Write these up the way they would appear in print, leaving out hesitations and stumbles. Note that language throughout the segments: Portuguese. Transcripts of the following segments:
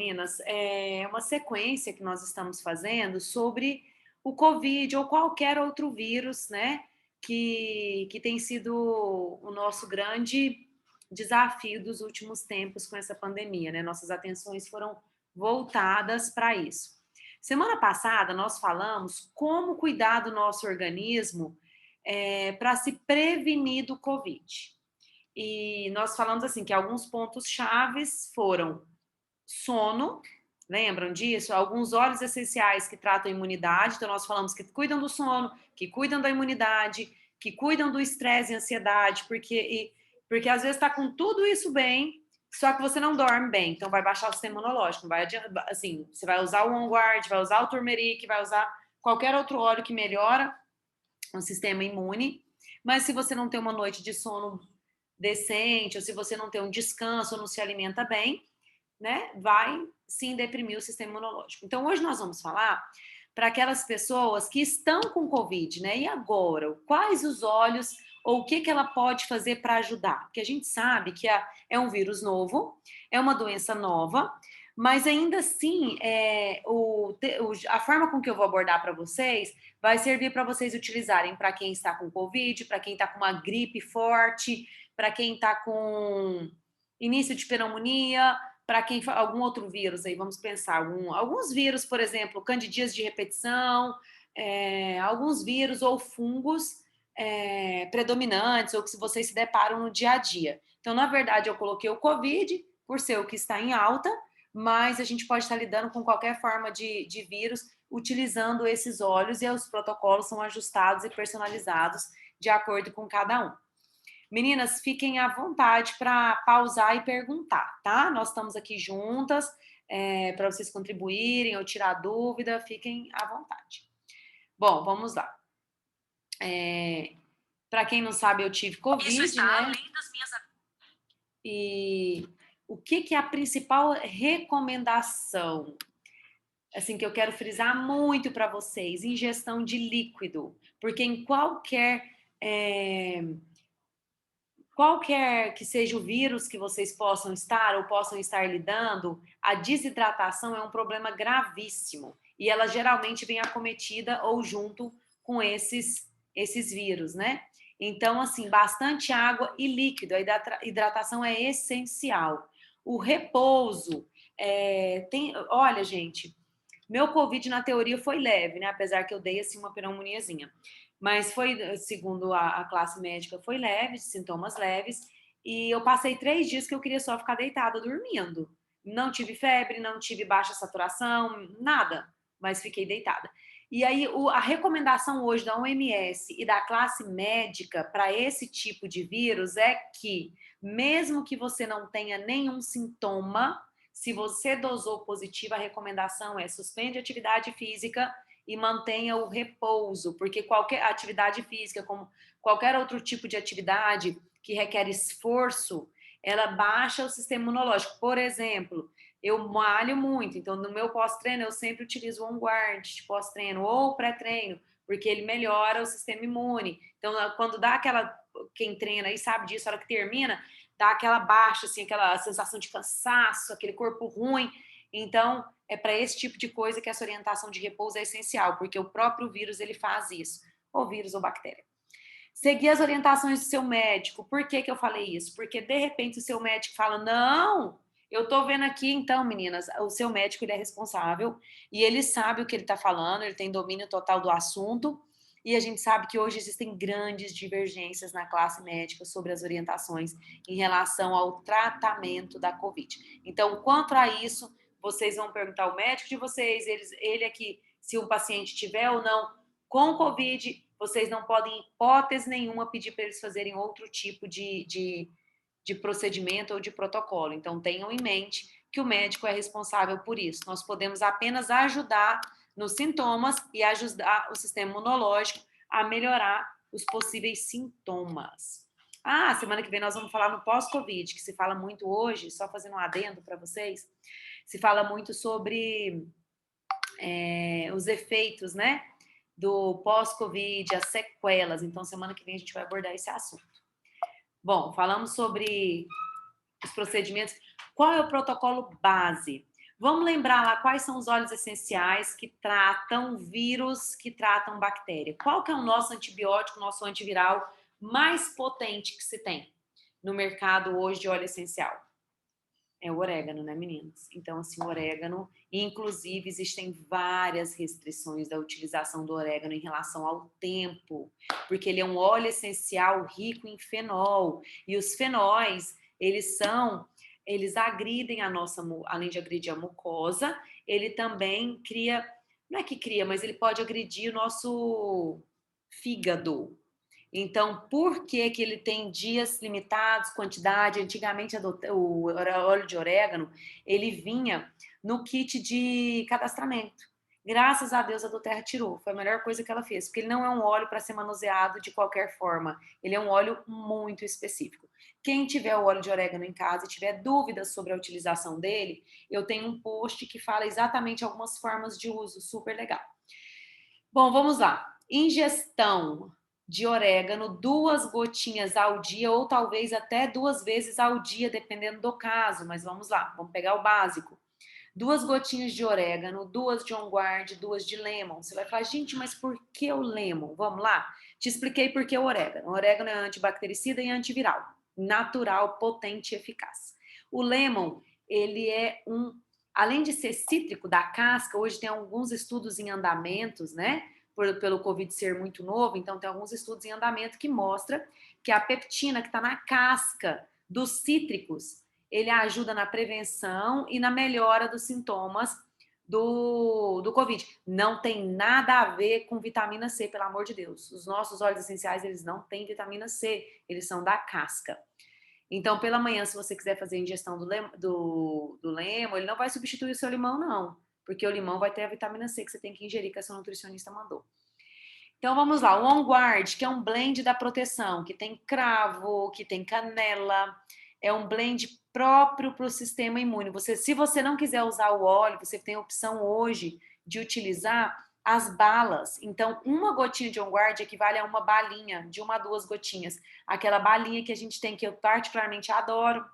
meninas, é uma sequência que nós estamos fazendo sobre o Covid ou qualquer outro vírus, né? Que tem sido o nosso grande desafio dos últimos tempos com essa pandemia, né? Nossas atenções foram voltadas para isso. Semana passada, nós falamos como cuidar do nosso organismo para se prevenir do Covid. E nós falamos assim que alguns pontos chaves foram sono, lembram disso? Alguns óleos essenciais que tratam a imunidade, então nós falamos que cuidam do sono, que cuidam da imunidade, que cuidam do estresse e ansiedade, porque às vezes está com tudo isso bem, só que você não dorme bem, então vai baixar o sistema imunológico, vai assim, você vai usar o On Guard, vai usar o turmeric, vai usar qualquer outro óleo que melhora o sistema imune, mas se você não tem uma noite de sono decente, ou se você não tem um descanso ou não se alimenta bem, né, vai sim deprimir o sistema imunológico. Então, hoje nós vamos falar para aquelas pessoas que estão com Covid, né? E agora? Quais os olhos ou o que ela pode fazer para ajudar? Porque a gente sabe que é um vírus novo, é uma doença nova, mas ainda assim, a forma com que eu vou abordar para vocês vai servir para vocês utilizarem para quem está com Covid, para quem está com uma gripe forte, para quem está com início de pneumonia, para quem algum outro vírus aí, vamos pensar, alguns vírus, por exemplo, candidíase de repetição, alguns vírus ou fungos predominantes, ou que se vocês se deparam no dia a dia. Então, na verdade, eu coloquei o Covid, por ser o que está em alta, mas a gente pode estar lidando com qualquer forma de vírus utilizando esses óleos e os protocolos são ajustados e personalizados de acordo com cada um. Meninas, fiquem à vontade para pausar e perguntar, tá? Nós estamos aqui juntas para vocês contribuírem ou tirar dúvida, fiquem à vontade. Bom, vamos lá. Para quem não sabe, eu tive Covid, Isso está né? além das minhas... E o que é a principal recomendação? Assim, que eu quero frisar muito para vocês, ingestão de líquido, porque em qualquer que seja o vírus que vocês possam estar ou possam estar lidando, a desidratação é um problema gravíssimo e ela geralmente vem acometida ou junto com esses vírus, né? Então, assim, bastante água e líquido, a hidratação é essencial. O repouso, olha, gente, meu Covid na teoria foi leve, né? Apesar que eu dei assim uma pneumoniazinha. Mas foi, segundo a classe médica, foi leve, sintomas leves. E eu passei 3 dias que eu queria só ficar deitada, dormindo. Não tive febre, não tive baixa saturação, nada. Mas fiquei deitada. E aí, a recomendação hoje da OMS e da classe médica para esse tipo de vírus é que, mesmo que você não tenha nenhum sintoma, se você dosou positivo, a recomendação é suspende a atividade física e mantenha o repouso, porque qualquer atividade física, como qualquer outro tipo de atividade que requer esforço, ela baixa o sistema imunológico. Por exemplo, eu malho muito, então no meu pós-treino eu sempre utilizo o On Guard de pós-treino ou pré-treino, porque ele melhora o sistema imune. Então, quando dá aquela, quem treina aí sabe disso, a hora que termina, dá aquela baixa, assim, aquela sensação de cansaço, aquele corpo ruim. Então, é para esse tipo de coisa que essa orientação de repouso é essencial, porque o próprio vírus ele faz isso, ou vírus ou bactéria. Seguir as orientações do seu médico. Por que eu falei isso? Porque, de repente, o seu médico fala, não, eu tô vendo aqui, então, meninas, o seu médico ele é responsável e ele sabe o que ele está falando, ele tem domínio total do assunto, e a gente sabe que hoje existem grandes divergências na classe médica sobre as orientações em relação ao tratamento da Covid. Então, quanto a isso, vocês vão perguntar ao médico de vocês, ele é que, se o paciente tiver ou não com Covid, vocês não podem, em hipótese nenhuma, pedir para eles fazerem outro tipo de procedimento ou de protocolo. Então, tenham em mente que o médico é responsável por isso. Nós podemos apenas ajudar nos sintomas e ajudar o sistema imunológico a melhorar os possíveis sintomas. Semana que vem nós vamos falar no pós-Covid, que se fala muito hoje, só fazendo um adendo para vocês, se fala muito sobre os efeitos, né, do pós-Covid, as sequelas. Então, semana que vem a gente vai abordar esse assunto. Bom, falamos sobre os procedimentos. Qual é o protocolo base? Vamos lembrar lá quais são os óleos essenciais que tratam vírus, que tratam bactéria. Qual que é o nosso antibiótico, nosso antiviral mais potente que se tem no mercado hoje de óleo essencial? É o orégano, né, meninas? Então, assim, o orégano, inclusive, existem várias restrições da utilização do orégano em relação ao tempo, porque ele é um óleo essencial rico em fenol, e os fenóis, eles agridem a nossa, além de agredir a mucosa, ele também cria, não é que cria, mas ele pode agredir o nosso fígado. Então, por que que ele tem dias limitados, quantidade? Antigamente, o óleo de orégano, ele vinha no kit de cadastramento. Graças a Deus, a Doterra tirou. Foi a melhor coisa que ela fez, porque ele não é um óleo para ser manuseado de qualquer forma. Ele é um óleo muito específico. Quem tiver o óleo de orégano em casa e tiver dúvidas sobre a utilização dele, eu tenho um post que fala exatamente algumas formas de uso, super legal. Bom, vamos lá. Ingestão de orégano, 2 gotinhas ao dia, ou talvez até 2 vezes ao dia, dependendo do caso. Mas vamos lá, vamos pegar o básico. 2 gotinhas de orégano, 2 de on guard, 2 de lemon. Você vai falar, gente, mas por que o lemon? Vamos lá? Te expliquei por que o orégano. O orégano é antibactericida e antiviral. Natural, potente e eficaz. O lemon, ele é além de ser cítrico da casca, hoje tem alguns estudos em andamentos, né? Pelo Covid ser muito novo, então tem alguns estudos em andamento que mostra que a peptina que está na casca dos cítricos, ele ajuda na prevenção e na melhora dos sintomas do Covid. Não tem nada a ver com vitamina C, pelo amor de Deus. Os nossos óleos essenciais, eles não têm vitamina C, eles são da casca. Então, pela manhã, se você quiser fazer a ingestão do lemon, ele não vai substituir o seu limão, não. Porque o limão vai ter a vitamina C que você tem que ingerir, que a sua nutricionista mandou. Então, vamos lá. O On Guard, que é um blend da proteção, que tem cravo, que tem canela. É um blend próprio para o sistema imune. Se você não quiser usar o óleo, você tem a opção hoje de utilizar as balas. Então, 1 gotinha de On Guard equivale a uma balinha, de 1 a 2 gotinhas. Aquela balinha que a gente tem, que eu particularmente adoro.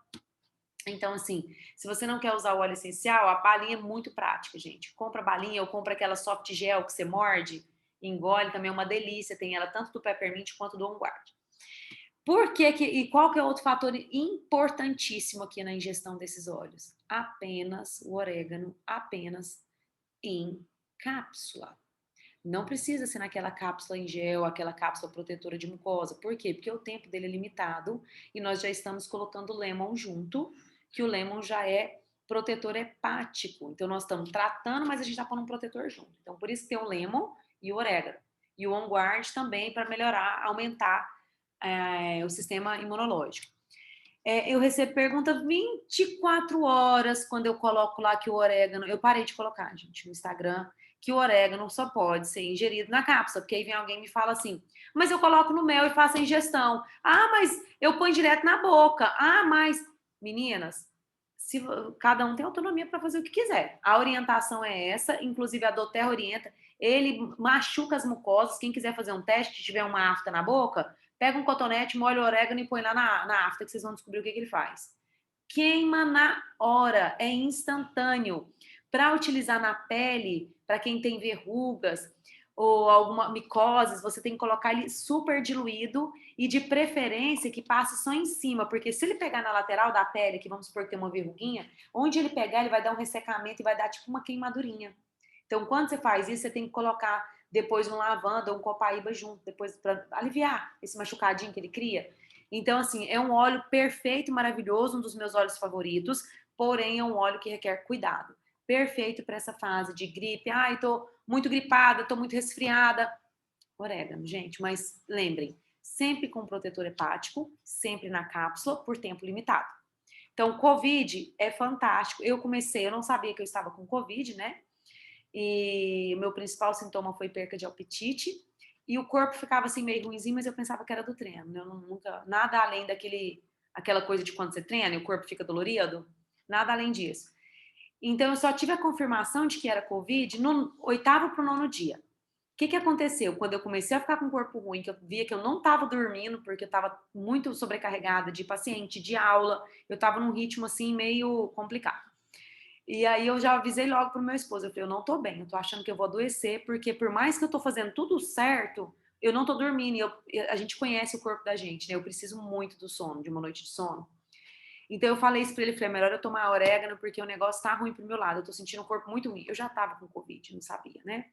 Então, assim, se você não quer usar o óleo essencial, a balinha é muito prática, gente. Compra a balinha ou compra aquela soft gel que você morde, engole, também é uma delícia. Tem ela tanto do Peppermint quanto do On Guard. E qual que é outro fator importantíssimo aqui na ingestão desses óleos? Apenas o orégano, apenas em cápsula. Não precisa ser naquela cápsula em gel, aquela cápsula protetora de mucosa. Por quê? Porque o tempo dele é limitado e nós já estamos colocando o lemon junto, que o lemon já é protetor hepático. Então, nós estamos tratando, mas a gente está pondo um protetor junto. Então, por isso que tem o lemon e o orégano. E o On Guard também para melhorar, aumentar o sistema imunológico. Eu recebo pergunta 24 horas quando eu coloco lá que o orégano... Eu parei de colocar, gente, no Instagram, que o orégano só pode ser ingerido na cápsula, porque aí vem alguém e me fala assim, mas eu coloco no mel e faço a ingestão. Ah, mas eu ponho direto na boca. Ah, mas... Meninas, cada um tem autonomia para fazer o que quiser. A orientação é essa, inclusive a Doterra orienta, ele machuca as mucosas, quem quiser fazer um teste, tiver uma afta na boca, pega um cotonete, molha o orégano e põe lá na afta, que vocês vão descobrir o que ele faz. Queima na hora, é instantâneo. Para utilizar na pele, para quem tem verrugas ou alguma micose, você tem que colocar ele super diluído e de preferência que passe só em cima, porque se ele pegar na lateral da pele, que vamos supor que tem uma verruguinha, onde ele pegar, ele vai dar um ressecamento e vai dar tipo uma queimadurinha. Então, quando você faz isso, você tem que colocar depois um lavanda ou um copaíba junto, depois para aliviar esse machucadinho que ele cria. Então, assim, é um óleo perfeito, maravilhoso, um dos meus óleos favoritos, porém é um óleo que requer cuidado. Perfeito para essa fase de gripe. Ai, tô muito gripada, tô muito resfriada. Orégano, gente, mas lembrem, sempre com protetor hepático, sempre na cápsula, por tempo limitado. Então, Covid é fantástico. Eu não sabia que eu estava com Covid, né? E o meu principal sintoma foi perca de apetite e o corpo ficava assim meio ruimzinho, mas eu pensava que era do treino. Eu nunca, nada além aquela coisa de quando você treina e o corpo fica dolorido, nada além disso. Então eu só tive a confirmação de que era Covid no 8º para o 9º dia. O que aconteceu? Quando eu comecei a ficar com o corpo ruim, que eu via que eu não estava dormindo, porque eu estava muito sobrecarregada de paciente, de aula, eu estava num ritmo assim meio complicado. E aí eu já avisei logo pro meu esposo, eu falei, eu não tô bem, eu tô achando que eu vou adoecer, porque por mais que eu tô fazendo tudo certo, eu não tô dormindo, a gente conhece o corpo da gente, né? Eu preciso muito do sono, de uma noite de sono. Então eu falei isso pra ele, falei, é melhor eu tomar orégano, porque o negócio tá ruim pro meu lado, eu tô sentindo o corpo muito ruim. Eu já tava com Covid, não sabia, né?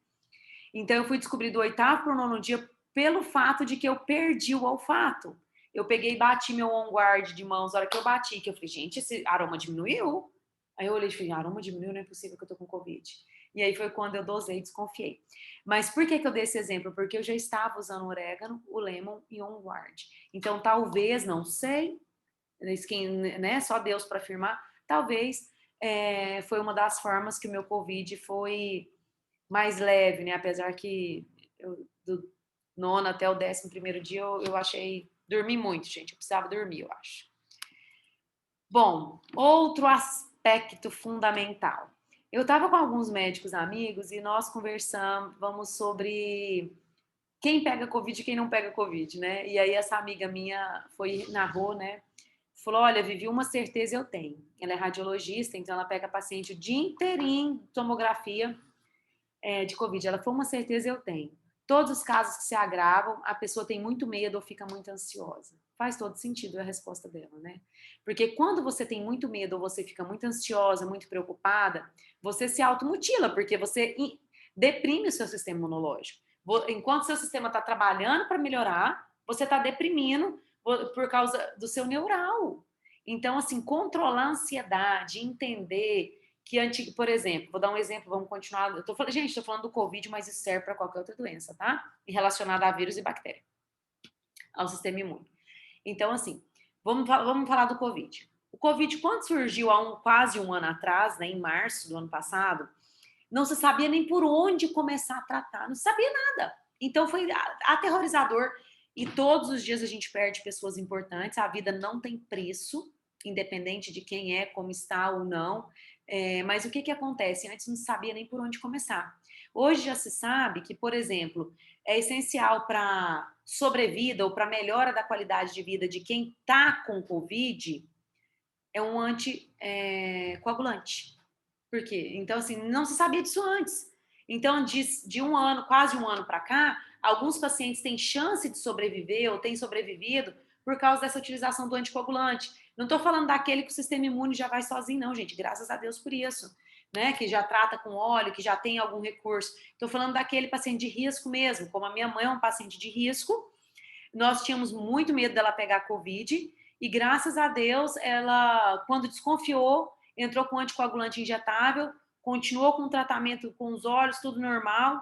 Então eu fui descobrir do 8º pro 9º dia pelo fato de que eu perdi o olfato. Eu peguei e bati meu on guard de mãos, na hora que eu bati, que eu falei, gente, esse aroma diminuiu. Aí eu olhei e falei, aroma diminuiu, não é possível que eu tô com Covid. E aí foi quando eu dosei e desconfiei. Mas por que eu dei esse exemplo? Porque eu já estava usando o orégano, o lemon e o on guard. Então talvez, não sei, né, só Deus para afirmar, talvez foi uma das formas que o meu Covid foi mais leve, né? Apesar que do 9º até o 11º dia eu achei. Dormi muito, gente. Eu precisava dormir, eu acho. Bom, outro aspecto fundamental. Eu estava com alguns médicos amigos e nós conversamos sobre quem pega Covid e quem não pega Covid, né? E aí essa amiga minha narrou, né? Falou, olha, Vivi, uma certeza eu tenho. Ela é radiologista, então ela pega paciente o dia inteirinho, tomografia, de Covid. Ela falou, uma certeza eu tenho. Todos os casos que se agravam, a pessoa tem muito medo ou fica muito ansiosa. Faz todo sentido a resposta dela, né? Porque quando você tem muito medo ou você fica muito ansiosa, muito preocupada, você se automutila, porque você deprime o seu sistema imunológico. Enquanto o seu sistema está trabalhando para melhorar, você está deprimindo por causa do seu neural. Então, assim, controlar a ansiedade, entender que, por exemplo, vou dar um exemplo, vamos continuar. Gente, estou falando do Covid, mas isso serve para qualquer outra doença, tá? E relacionada a vírus e bactéria, ao sistema imune. Então, assim, vamos falar do Covid. O Covid, quando surgiu há quase um ano atrás, né, em março do ano passado, não se sabia nem por onde começar a tratar, não se sabia nada. Então, foi aterrorizador. E todos os dias a gente perde pessoas importantes, a vida não tem preço, independente de quem é, como está ou não. Mas o que acontece? Antes não se sabia nem por onde começar. Hoje já se sabe que, por exemplo, é essencial para sobrevida ou para melhora da qualidade de vida de quem está com Covid, é um anticoagulante. Por quê? Então, assim, não se sabia disso antes. Então, de um ano, quase um ano para cá, alguns pacientes têm chance de sobreviver ou têm sobrevivido por causa dessa utilização do anticoagulante. Não estou falando daquele que o sistema imune já vai sozinho, não, gente. Graças a Deus por isso. Né? Que já trata com óleo, que já tem algum recurso. Estou falando daquele paciente de risco mesmo. Como a minha mãe é um paciente de risco, nós tínhamos muito medo dela pegar Covid e, graças a Deus, ela, quando desconfiou, entrou com anticoagulante injetável, continuou com o tratamento com os olhos, tudo normal,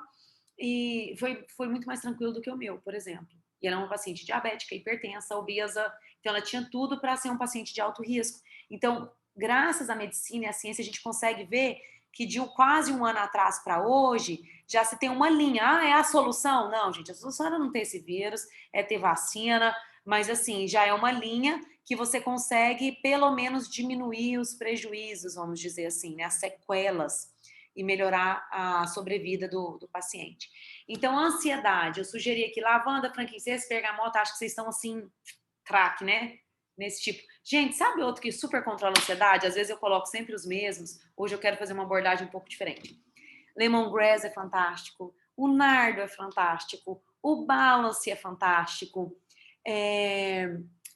e foi muito mais tranquilo do que o meu, por exemplo. E ela é uma paciente diabética, hipertensa, obesa, então ela tinha tudo para ser um paciente de alto risco. Então, graças à medicina e à ciência, a gente consegue ver que de quase um ano atrás para hoje, já se tem uma linha. Ah, é a solução? Não, gente, a solução era não ter esse vírus, é ter vacina, mas assim, já é uma linha que você consegue pelo menos diminuir os prejuízos, vamos dizer assim, né, as sequelas e melhorar a sobrevida do paciente. Então, a ansiedade, eu sugeri aqui, lavanda, frankincense, bergamota, acho que vocês estão assim, craque, né? Nesse tipo. Gente, sabe outro que super controla a ansiedade? Às vezes eu coloco sempre os mesmos, hoje eu quero fazer uma abordagem um pouco diferente. Lemongrass é fantástico, o nardo é fantástico, o balance é fantástico,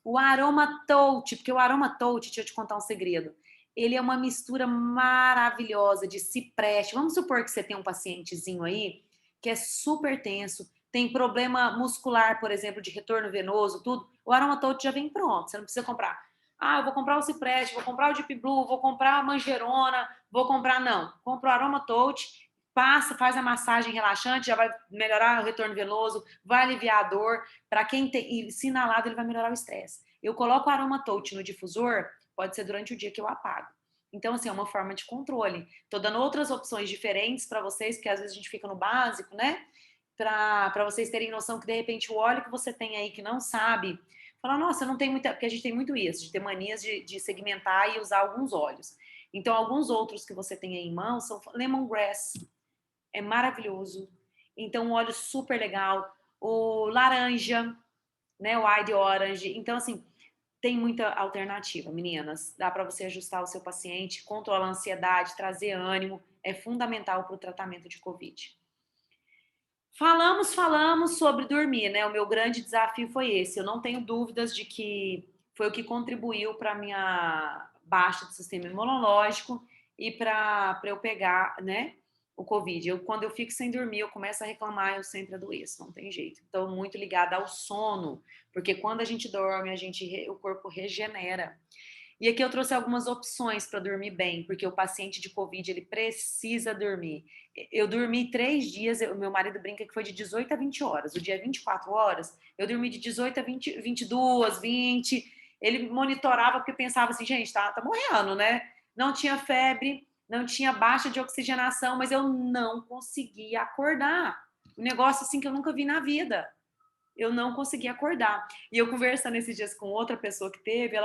o aromatouch, porque o aromatouch, deixa eu te contar um segredo, ele é uma mistura maravilhosa de cipreste. Vamos supor que você tem um pacientezinho aí que é super tenso, tem problema muscular, por exemplo, de retorno venoso, tudo. O aromatouch já vem pronto, você não precisa comprar. Ah, eu vou comprar o cipreste, vou comprar o Deep Blue, vou comprar a manjerona, vou comprar, não. Compra o aromatouch, passa, faz a massagem relaxante, já vai melhorar o retorno venoso, vai aliviar a dor. Para quem tem, e se inalado, ele vai melhorar o estresse. Eu coloco o aromatouch no difusor, pode ser durante o dia que eu apago. Então, assim, é uma forma de controle. Tô dando outras opções diferentes para vocês, porque às vezes a gente fica no básico, né? Para vocês terem noção que, de repente, o óleo que você tem aí que não sabe, fala, nossa, não tem muita... Porque a gente tem muito isso, de ter manias de segmentar e usar alguns óleos. Então, alguns outros que você tem aí em mão são lemongrass, é maravilhoso. Então, um óleo super legal. O laranja, né? O Eye Orange. Então, assim, tem muita alternativa, meninas. Dá para você ajustar o seu paciente, controlar a ansiedade, trazer ânimo. É fundamental para o tratamento de Covid. Falamos sobre dormir, né? O meu grande desafio foi esse. Eu não tenho dúvidas de que foi o que contribuiu para a minha baixa do sistema imunológico e para eu pegar, né, o Covid. Quando eu fico sem dormir, eu começo a reclamar, eu sempre adoeço, não tem jeito. Então, muito ligada ao sono, porque quando a gente dorme, o corpo regenera. E aqui eu trouxe algumas opções para dormir bem, porque o paciente de Covid, ele precisa dormir. Eu dormi 3 dias, o meu marido brinca que foi de 18 a 20 horas. O dia é 24 horas, eu dormi de 18 a 20, 22, 20. Ele monitorava porque pensava assim, gente, tá morrendo, né? Não tinha febre, não tinha baixa de oxigenação, mas eu não conseguia acordar. Um negócio assim que eu nunca vi na vida. Eu não conseguia acordar. E eu conversando esses dias com outra pessoa que teve,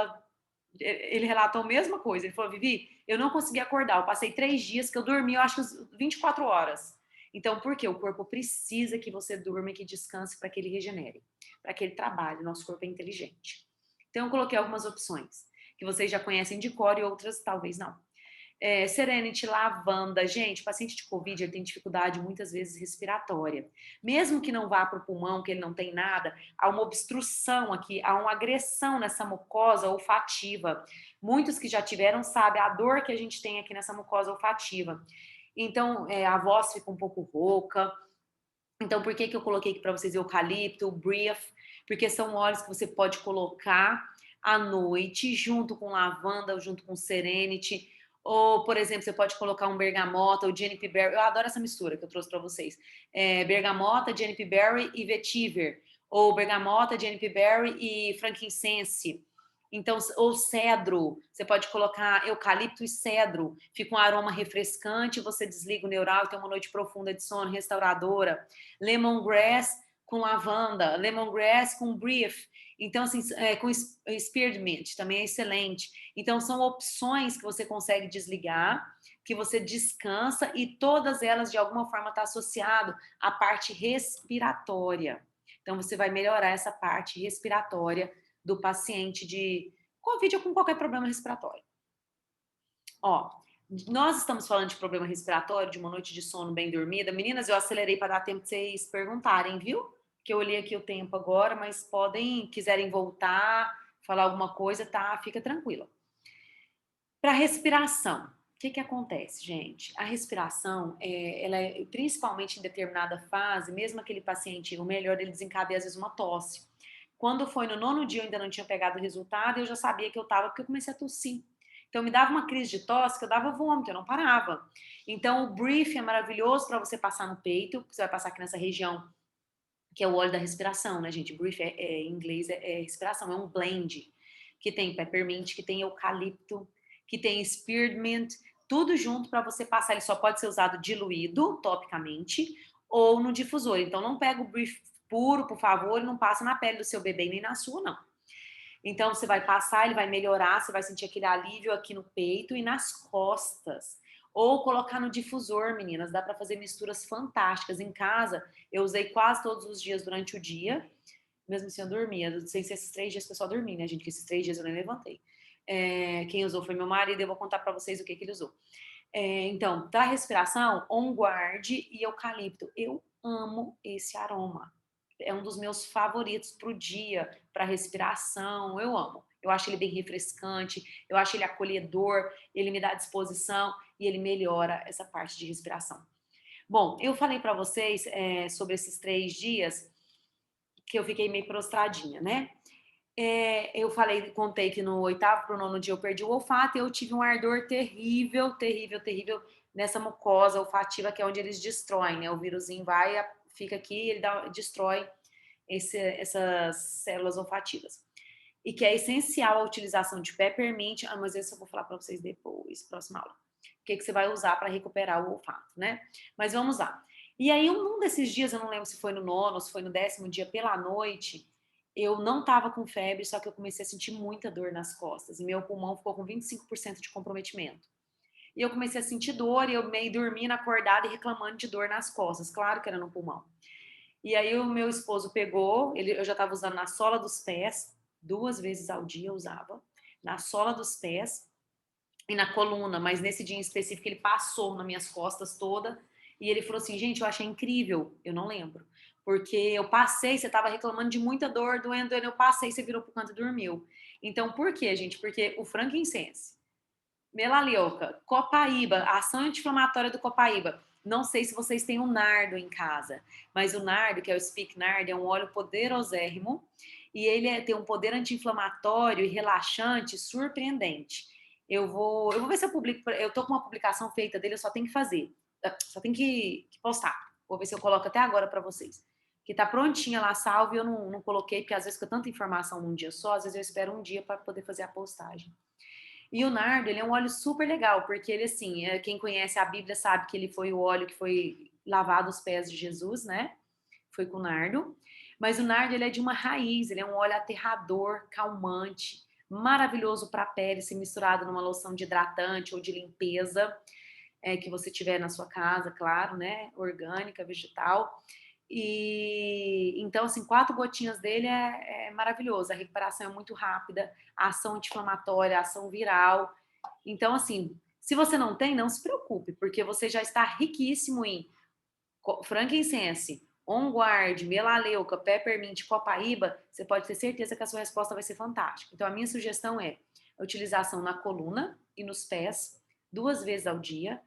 ele relatou a mesma coisa. Ele falou, Vivi, eu não consegui acordar. Eu passei 3 dias que eu dormi, eu acho que 24 horas. Então, por quê? O corpo precisa que você durma e que descanse para que ele regenere, para que ele trabalhe. Nosso corpo é inteligente. Então, eu coloquei algumas opções que vocês já conhecem de cor e outras talvez não. Serenity, lavanda. Gente, paciente de Covid, ele tem dificuldade muitas vezes respiratória. Mesmo que não vá para o pulmão, que ele não tem nada, há uma obstrução aqui, há uma agressão nessa mucosa olfativa. Muitos que já tiveram sabem a dor que a gente tem aqui nessa mucosa olfativa. Então, a voz fica um pouco rouca. Então, por que eu coloquei aqui para vocês eucalipto, brief? Porque são óleos que você pode colocar à noite, junto com lavanda, junto com serenity. Ou, por exemplo, você pode colocar um bergamota ou juniper berry. Eu adoro essa mistura que eu trouxe para vocês. Bergamota, juniper berry e vetiver. Ou bergamota, juniper berry e frankincense. Então, ou cedro, você pode colocar eucalipto e cedro, fica um aroma refrescante, você desliga o neural, tem uma noite profunda de sono, restauradora. Lemongrass com lavanda, lemongrass com brief, então assim, com spearmint, também é excelente. Então são opções que você consegue desligar, que você descansa e todas elas de alguma forma estão associado à parte respiratória. Então você vai melhorar essa parte respiratória do paciente de Covid ou com qualquer problema respiratório. Ó, nós estamos falando de problema respiratório, de uma noite de sono bem dormida. Meninas, eu acelerei para dar tempo de vocês perguntarem, viu? Que eu olhei aqui o tempo agora, mas quiserem voltar, falar alguma coisa, tá? Fica tranquila. Para respiração, o que acontece, gente? A respiração, ela é, principalmente em determinada fase, mesmo aquele paciente, o melhor, ele desencadeia às vezes uma tosse. Quando foi no 9º dia, eu ainda não tinha pegado o resultado, eu já sabia que eu estava, porque eu comecei a tossir. Então, me dava uma crise de tosse, que eu dava vômito, eu não parava. Então, o brief é maravilhoso para você passar no peito, você vai passar aqui nessa região, que é o óleo da respiração, né, gente? Brief em inglês é respiração, é um blend, que tem peppermint, que tem eucalipto, que tem spearmint, tudo junto para você passar. Ele só pode ser usado diluído, topicamente, ou no difusor. Então, não pega o brief puro, por favor, e não passa na pele do seu bebê nem na sua, não. Então, você vai passar, ele vai melhorar, você vai sentir aquele alívio aqui no peito e nas costas. Ou colocar no difusor, meninas, dá para fazer misturas fantásticas. Em casa, eu usei quase todos os dias durante o dia, mesmo assim eu dormia. Sem ser esses 3 dias que eu só dormi, né, gente? Que esses 3 dias eu nem levantei. Quem usou foi meu marido, eu vou contar para vocês o que ele usou. Então, para respiração, On Guard e eucalipto. Eu amo esse aroma. É um dos meus favoritos para o dia, para respiração. Eu amo. Eu acho ele bem refrescante, eu acho ele acolhedor, ele me dá disposição e ele melhora essa parte de respiração. Bom, eu falei para vocês sobre esses 3 dias que eu fiquei meio prostradinha, né? Eu contei que no 8º para o 9º dia eu perdi o olfato e eu tive um ardor terrível, terrível, terrível nessa mucosa olfativa, que é onde eles destroem, né? O vírusinho vai, fica aqui, ele destrói essas células olfativas. E que é essencial a utilização de peppermint, mas isso eu vou falar para vocês depois, próxima aula. O que você vai usar para recuperar o olfato, né? Mas vamos lá. E aí, um desses dias, eu não lembro se foi no 9º ou se foi no 10º dia, pela noite, eu não estava com febre, só que eu comecei a sentir muita dor nas costas. E meu pulmão ficou com 25% de comprometimento. E eu comecei a sentir dor, e eu meio dormindo, acordada e reclamando de dor nas costas. Claro que era no pulmão. E aí o meu esposo pegou, eu já estava usando na sola dos pés, 2 vezes ao dia eu usava, na sola dos pés e na coluna, mas nesse dia em específico ele passou nas minhas costas toda e ele falou assim, gente, eu achei incrível, eu não lembro, porque eu passei, você estava reclamando de muita dor, doendo, eu passei, você virou pro canto e dormiu. Então, por quê, gente? Porque o frankincense, melaleuca, copaíba, a ação anti-inflamatória do copaíba. Não sei se vocês têm o nardo em casa, mas o nardo, que é o spikenard, é um óleo poderosérrimo e ele tem um poder anti-inflamatório e relaxante surpreendente. Eu vou ver se eu publico, eu tô com uma publicação feita dele, eu só tenho que fazer, só tenho que postar. Vou ver se eu coloco até agora para vocês. Que tá prontinha lá, salvo, e eu não coloquei, porque às vezes fica tanta informação num dia só, às vezes eu espero um dia para poder fazer a postagem. E o nardo, ele é um óleo super legal, porque ele, assim, quem conhece a Bíblia sabe que ele foi o óleo que foi lavado os pés de Jesus, né? Foi com nardo. Mas o nardo, ele é de uma raiz, ele é um óleo aterrador, calmante, maravilhoso para a pele, se misturado numa loção de hidratante ou de limpeza, que você tiver na sua casa, claro, né? Orgânica, vegetal. E então, assim, 4 gotinhas dele é maravilhoso. A recuperação é muito rápida, a ação anti-inflamatória, a ação viral. Então, assim, se você não tem, não se preocupe, porque você já está riquíssimo em frankincense, on guard, melaleuca, peppermint, copaíba. Você pode ter certeza que a sua resposta vai ser fantástica. Então, a minha sugestão é a utilização na coluna e nos pés 2 vezes ao dia,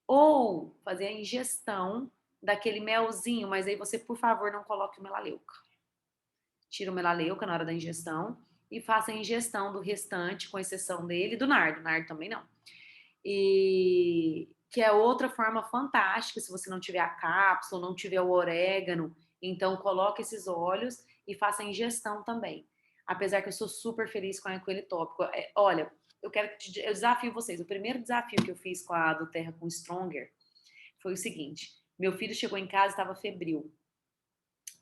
ou fazer a ingestão daquele melzinho, mas aí você, por favor, não coloque o melaleuca. Tira o melaleuca na hora da ingestão e faça a ingestão do restante, com exceção dele e do nardo também não. E que é outra forma fantástica, se você não tiver a cápsula, não tiver o orégano, então coloque esses óleos e faça a ingestão também. Apesar que eu sou super feliz com aquele tópico. Olha, eu desafio vocês. O primeiro desafio que eu fiz com a do Terra com Stronger foi o seguinte: meu filho chegou em casa e estava febril.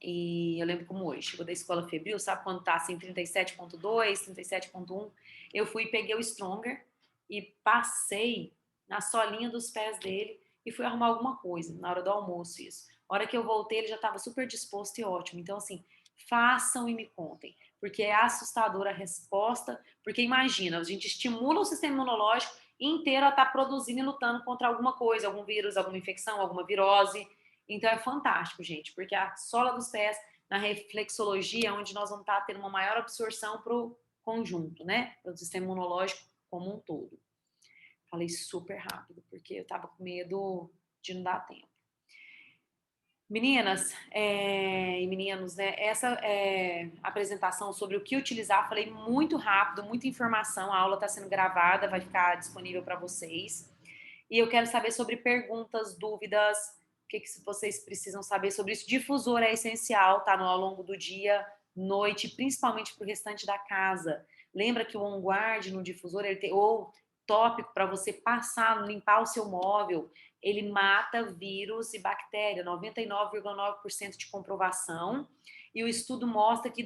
E eu lembro como hoje, chegou da escola febril, sabe quando tá assim 37,2, 37,1? Eu fui e peguei o Stronger e passei na solinha dos pés dele e fui arrumar alguma coisa na hora do almoço isso. A hora que eu voltei, ele já estava super disposto e ótimo. Então, assim, façam e me contem, porque é assustadora a resposta, porque imagina, a gente estimula o sistema imunológico inteiro a estar produzindo e lutando contra alguma coisa, algum vírus, alguma infecção, alguma virose. Então é fantástico, gente, porque a sola dos pés, na reflexologia, é onde nós vamos estar tendo uma maior absorção para o conjunto, né? Para o sistema imunológico como um todo. Falei super rápido, porque eu estava com medo de não dar tempo. Meninas e meninos, né? Essa apresentação sobre o que utilizar, falei muito rápido, muita informação. A aula está sendo gravada, vai ficar disponível para vocês. E eu quero saber sobre perguntas, dúvidas, o que vocês precisam saber sobre isso. Difusor é essencial, tá? Ao longo do dia, noite, principalmente para o restante da casa. Lembra que o on guard no difusor, ele tem, ou tópico para você passar, limpar o seu móvel, ele mata vírus e bactéria, 99,9% de comprovação. E o estudo mostra que